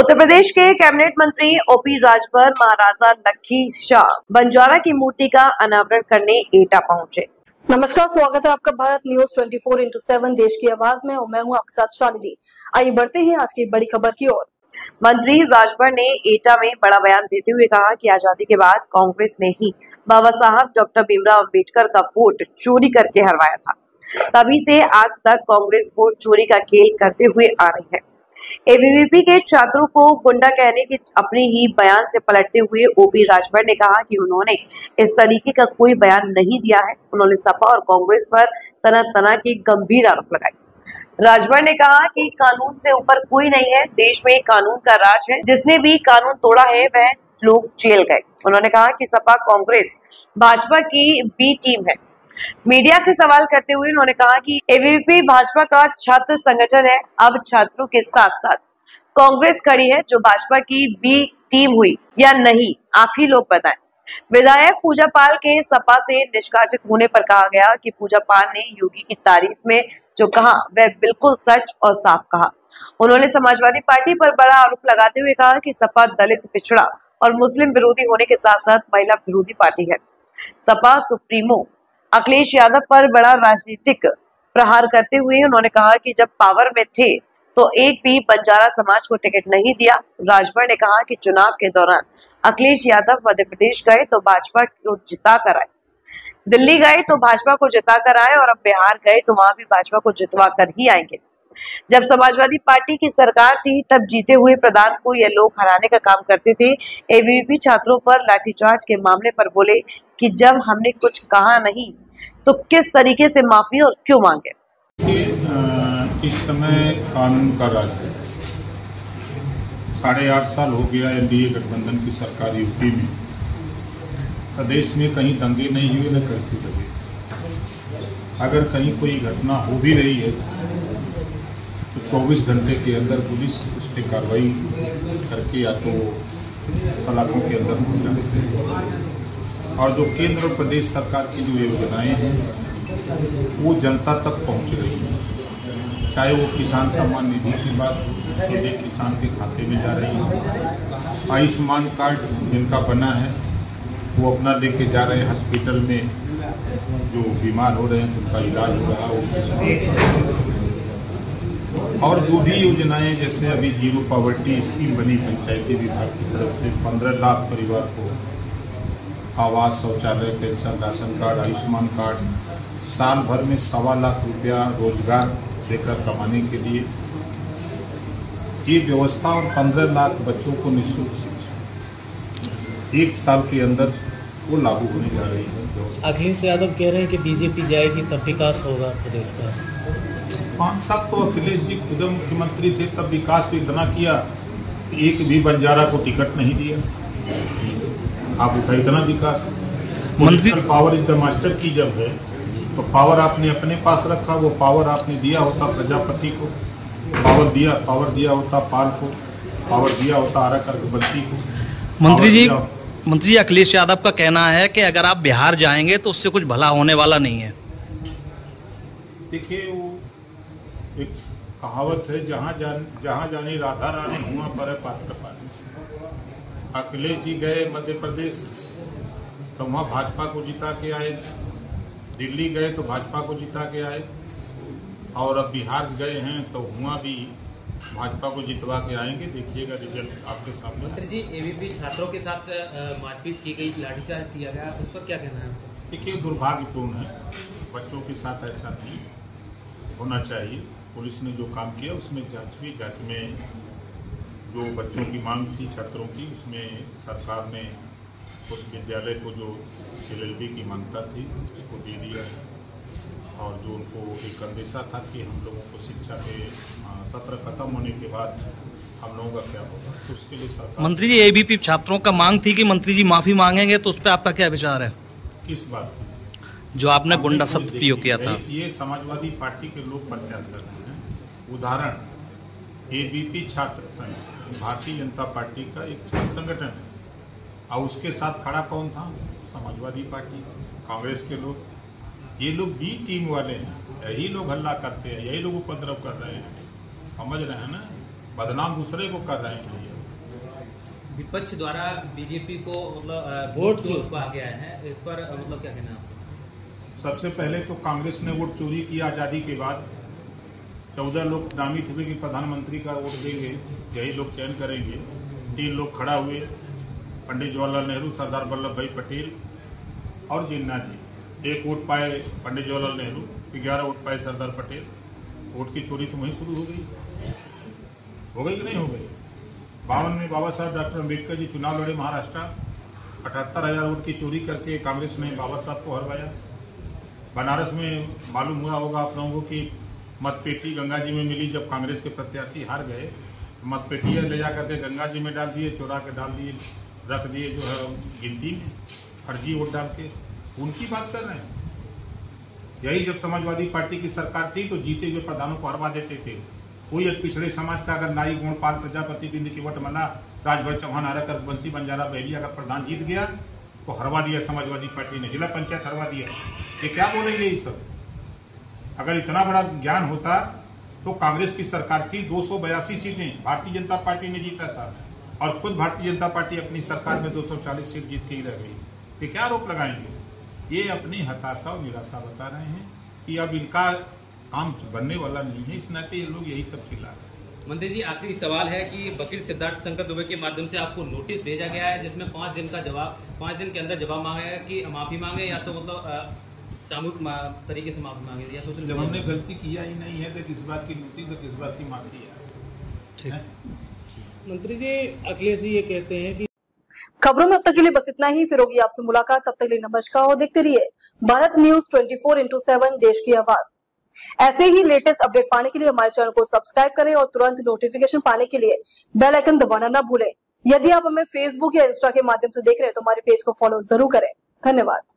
उत्तर प्रदेश के कैबिनेट मंत्री ओपी राजभर महाराजा लखी शाह बंजारा की मूर्ति का अनावरण करने एटा पहुंचे। नमस्कार, स्वागत है आपका भारत न्यूज 24x7 देश की आवाज में और मैं हूं आपके साथ शालिनी। आइए बढ़ते हैं आज की बड़ी खबर की ओर। मंत्री राजभर ने एटा में बड़ा बयान देते हुए कहा कि आजादी के बाद कांग्रेस ने ही बाबा साहब डॉक्टर भीमराव अंबेडकर का वोट चोरी करके हरवाया था। तभी से आज तक कांग्रेस वोट चोरी का खेल करते हुए आ रही है। एबीवीपी के छात्रों को गुंडा कहने के अपने ही बयान से पलटते हुए ओपी राजभर ने कहा कि उन्होंने इस तरीके का कोई बयान नहीं दिया है। उन्होंने सपा और कांग्रेस पर तना के गंभीर आरोप लगाए। राजभर ने कहा कि कानून से ऊपर कोई नहीं है, देश में कानून का राज है, जिसने भी कानून तोड़ा है वह लोग जेल गए। उन्होंने कहा कि सपा कांग्रेस भाजपा की बी टीम है। मीडिया से सवाल करते हुए उन्होंने कहा कि एबीवीपी भाजपा का छात्र संगठन है, अब छात्रों के साथ साथ कांग्रेस खड़ी है, जो भाजपा की बी टीम हुई या नहीं आप ही लोग बताएं। विधायक पूजा पाल के सपा से निष्कासित होने पर कहा गया कि पूजा पाल ने योगी की तारीफ में जो कहा वह बिल्कुल सच और साफ कहा। उन्होंने समाजवादी पार्टी पर बड़ा आरोप लगाते हुए कहा कि सपा दलित, पिछड़ा और मुस्लिम विरोधी होने के साथ साथ महिला विरोधी पार्टी है। सपा सुप्रीमो अखिलेश यादव पर बड़ा राजनीतिक प्रहार करते हुए उन्होंने कहा कि जब पावर में थे तो एक भी बंजारा समाज को टिकट नहीं दिया। राजभर ने कहा कि चुनाव के दौरान अखिलेश यादव मध्य प्रदेश गए तो भाजपा को जिता कर आए, दिल्ली गए तो भाजपा को जिता कर आए और अब बिहार गए तो वहां भी भाजपा को जितवा कर ही आएंगे। जब समाजवादी पार्टी की सरकार थी तब जीते हुए प्रधान को ये लोग हराने का काम करते थे। एबीवीपी छात्रों पर लाठीचार्ज के मामले पर बोले कि जब हमने कुछ कहा नहीं तो किस तरीके से माफी और क्यों मांगे। इस समय कानून का राज है। 8.5 साल हो गया एनडीए गठबंधन की सरकार यूपी में। प्रदेश में कहीं दंगे नहीं हुए न कर्फ्यू लगे। अगर कहीं कोई घटना हो भी रही है तो 24 घंटे के अंदर पुलिस उस पर कार्रवाई करके या तो सलाखों के अंदर पहुँचाती है। और जो केंद्र और प्रदेश सरकार की जो योजनाएं हैं वो जनता तक पहुंच रही हैं। चाहे वो किसान सम्मान निधि की बात सीधे किसान के खाते में जा रही है। आयुष्मान कार्ड जिनका बना है वो अपना लेके जा रहे हैं हॉस्पिटल में, जो बीमार हो रहे हैं उनका इलाज हो रहा है। और जो भी योजनाएं जैसे अभी जीरो पॉवर्टी स्कीम बनी पंचायती विभाग की तरफ से 15 लाख परिवार को आवास, शौचालय, pension, ration card, Ayushman card, साल भर में 1.25 लाख रुपया रोजगार देकर कमाने के लिए ये व्यवस्था और 15 लाख बच्चों को निःशुल्क शिक्षा 1 साल के अंदर वो लागू होने जा रही है। अखिलेश यादव कह रहे हैं कि बीजेपी जाएगी तब विकास होगा प्रदेश का। 5 साल तो अखिलेश जी खुद मुख्यमंत्री थे, तब विकास तो इतना किया कि एक भी बंजारा को टिकट नहीं दिया। आप उठा इतना विकास। मंत्री पावर इज द मास्टर की जब है तो पावर आपने अपने पास रखा। वो पावर आपने दिया होता प्रजापति को, पावर दिया होता पाल को, पावर दिया होता आरा बंसी को। मंत्री जी अखिलेश यादव का कहना है कि अगर आप बिहार जाएंगे तो उससे कुछ भला होने वाला नहीं है। देखिए वो एक कहावत है, जहाँ जानी राधा रानी हुआ पर है पात्र पानी। अखिलेश जी गए मध्य प्रदेश तो वहाँ भाजपा को जिता के आए, दिल्ली गए तो भाजपा को जिता के आए, और अब बिहार गए हैं तो वहाँ भी भाजपा को जितवा के आएंगे। देखिएगा रिजल्ट आपके सामने। मंत्री जी एबीवीपी छात्रों के साथ मारपीट की गई, लाठीचार्ज किया गया, उस पर क्या कहना है? देखिए दुर्भाग्यपूर्ण है, बच्चों के साथ ऐसा नहीं होना चाहिए। पुलिस ने जो काम किया उसमें जांच हुई, जांच में जो बच्चों की मांग थी छात्रों की उसमें सरकार ने उस विद्यालय को जो LLB की मांगता थी उसको दे दिया है। और जो उनको एक अंदेशा था कि हम लोगों को शिक्षा के सत्र खत्म होने के बाद हम लोगों का क्या होगा, तो उसके लिए सरकार। मंत्री जी एबीवीपी छात्रों का मांग थी कि मंत्री जी माफी मांगेंगे, तो उस पर आपका क्या विचार है? किस बात की? जो आपने गुंडा शब्द प्रयोग किया था। ये समाजवादी पार्टी के लोग प्रचार कर रहे हैं। उदाहरण एबीवीपी छात्र संघ भारतीय जनता पार्टी का एक संगठन है और उसके साथ खड़ा कौन था? समाजवादी पार्टी, कांग्रेस के लोग। ये लोग बी टीम वाले हैं, यही लोग हल्ला करते हैं, यही लोग उपद्रव कर रहे हैं। समझ रहे हैं ना, बदनाम दूसरे को कर रहे हैं। विपक्ष द्वारा बीजेपी को मतलब वोट चोर कहा गया है, इस पर मतलब क्या कहना है आपका? सबसे पहले तो कांग्रेस ने वोट चोरी की आज़ादी के बाद। 14 लोग नामित हुए कि प्रधानमंत्री का वोट देंगे, यही लोग चयन करेंगे। 3 लोग खड़ा हुए, पंडित जवाहरलाल नेहरू, सरदार वल्लभ भाई पटेल और जिन्ना जी। 1 वोट पाए पंडित जवाहरलाल नेहरू, 11 वोट पाए सरदार पटेल। वोट की चोरी तो वहीं शुरू हो गई कि नहीं हो गई? 52 में बाबा साहब डॉक्टर अम्बेडकर जी चुनाव लड़े महाराष्ट्र, 78,000 वोट की चोरी करके कांग्रेस ने बाबा साहब को हरवाया। बनारस में मालूम हुआ होगा आप लोगों को कि मतपेटी गंगा जी में मिली। जब कांग्रेस के प्रत्याशी हार गए, मतपेटियाँ ले जा करके गंगा जी में डाल दिए, चुरा के डाल दिए, रख दिए जो है गिनती में, फर्जी वोट डाल के। उनकी बात कर रहे हैं। यही जब समाजवादी पार्टी की सरकार थी तो जीते हुए प्रधानों को हरवा देते थे। कोई एक पिछड़े समाज का अगर नाई गुणपाल प्रजापति बिंद की वट मला, राजभर चौहान आरकर बंसी बंजारा बहली अगर प्रधान जीत गया तो हरवा दिया समाजवादी पार्टी ने, जिला पंचायत हरवा दिया। ये क्या बोलेंगे ये सब? अगर इतना बड़ा ज्ञान होता तो कांग्रेस की सरकार थी, 282 सीटें भारतीय जनता पार्टी ने जीता था और खुद भारतीय जनता पार्टी अपनी सरकार में 240 सीट जीत के ही रह गई। ये क्या आरोप लगाएंगे? ये अपनी हताशा और निराशा बता रहे हैं कि अब इनका काम बनने वाला नहीं है। इस नाते ये लोग यही सब चिल्ला रहे हैं। मंत्री जी, आखिरी सवाल है कि वकील सिद्धार्थ शंकर दुबे के माध्यम से आपको नोटिस भेजा गया है जिसमें 5 दिन के अंदर जवाब मांगा है कि माफी मांगे या तो मतलब सामूहिक तरीके से माफी मांगे या सोशल। जब हमने गलती किया ही नहीं है तो किस बात की नोटिस और किस बात की माफी है? मंत्री जी, अखिलेश जी ये कहते हैं कि खबरों में अब तक के लिए बस इतना ही। फिर होगी आपसे मुलाकात, तब तक के लिए नमस्कार और देखते रहिए भारत न्यूज 24/7 देश की आवाज। ऐसे ही लेटेस्ट अपडेट पाने के लिए हमारे चैनल को सब्सक्राइब करें और तुरंत नोटिफिकेशन पाने के लिए बेल आइकन दबाना ना भूलें। यदि आप हमें फेसबुक या इंस्टा के माध्यम से देख रहे हैं तो हमारे पेज को फॉलो जरूर करें। धन्यवाद।